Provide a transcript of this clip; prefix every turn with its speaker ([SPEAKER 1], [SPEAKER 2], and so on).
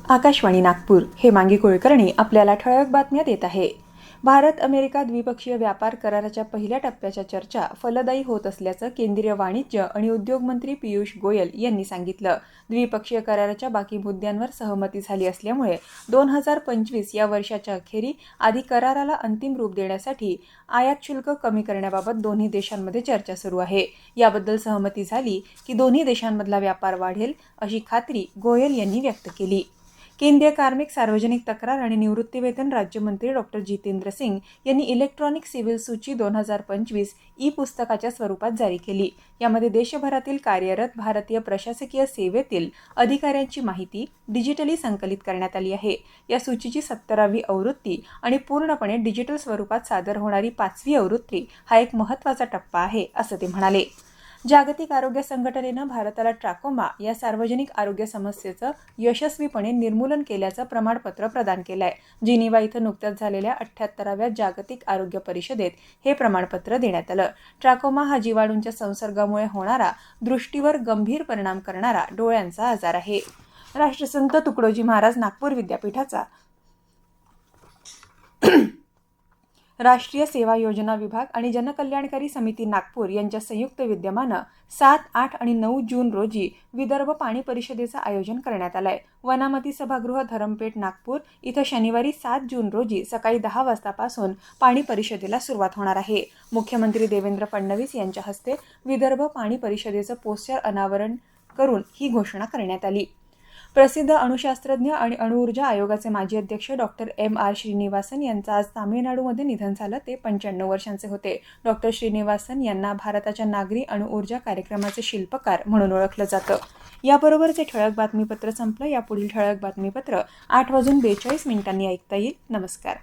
[SPEAKER 1] आकाशवाणी नागपूर हे मांगी कुलकर्णी आपल्याला ठळक बातम्या देत आहे. भारत अमेरिका द्विपक्षीय व्यापार कराराच्या पहिल्या टप्प्याच्या चर्चा फलदायी होत असल्याचं केंद्रीय वाणिज्य आणि उद्योग मंत्री पियुष गोयल यांनी सांगितलं. द्विपक्षीय कराराच्या बाकी मुद्द्यांवर सहमती झाली असल्यामुळे 2025 या वर्षाच्या अखेरी आधी कराराला अंतिम रूप देण्यासाठी आयात शुल्क कमी करण्याबाबत दोन्ही देशांमध्ये चर्चा सुरू आहे. याबद्दल सहमती झाली की दोन्ही देशांमधला व्यापार वाढेल अशी खात्री गोयल यांनी व्यक्त केली. केंद्रीय कार्मिक, सार्वजनिक तक्रार आणि निवृत्तीवेतन राज्यमंत्री डॉक्टर जितेंद्र सिंग यांनी इलेक्ट्रॉनिक सिव्हिल सूची 2025 ई-पुस्तकाच्या स्वरूपात जारी केली. यामध्ये देशभरातील कार्यरत भारतीय प्रशासकीय सेवेतील अधिकाऱ्यांची माहिती डिजिटली संकलित करण्यात आली आहे. या सूचीची 17वी आवृत्ती आणि पूर्णपणे डिजिटल स्वरूपात सादर होणारी 5वी आवृत्ती हा एक महत्त्वाचा टप्पा आहे, असं ते म्हणाले. जागतिक आरोग्य संघटनेनं भारताला ट्रॅकोमा या सार्वजनिक आरोग्य समस्येचं यशस्वीपणे निर्मूलन केल्याचं प्रमाणपत्र प्रदान केलं आहे. जिनिव्हा इथं नुकत्याच झालेल्या 78व्या जागतिक आरोग्य परिषदेत हे प्रमाणपत्र देण्यात आलं. ट्रॅकोमा हा जीवाणूंच्या संसर्गामुळे होणारा दृष्टीवर गंभीर परिणाम करणारा डोळ्यांचा आजार आहे. राष्ट्रसंत तुकडोजी महाराज नागपूर विद्यापीठाचा राष्ट्रीय सेवा योजना विभाग आणि जनकल्याणकारी समिती नागपूर यांच्या संयुक्त विद्यमानं 7, 8 आणि 9 जून रोजी विदर्भ पाणी परिषदेचं आयोजन करण्यात आलं आहे. वनामती सभागृह धरमपेठ नागपूर इथं शनिवारी 7 जून रोजी सकाळी 10 वाजतापासून पाणी परिषदेला सुरुवात होणार आहे. मुख्यमंत्री देवेंद्र फडणवीस यांच्या हस्ते विदर्भ पाणी परिषदेचं पोस्टर अनावरण करून ही घोषणा करण्यात आली. प्रसिद्ध अणुशास्त्रज्ञ आणि अणुऊर्जा आयोगाचे माजी अध्यक्ष डॉक्टर M.R. श्रीनिवासन यांचं आज तामिळनाडूमध्ये निधन झालं. ते 95 वर्षांचे होते. डॉक्टर श्रीनिवासन यांना भारताच्या नागरी अणुऊर्जा कार्यक्रमाचे शिल्पकार म्हणून ओळखलं जातं. याबरोबरचे ठळक बातमीपत्र संपलं. यापुढील ठळक बातमीपत्र 8:42 ऐकता येईल. नमस्कार.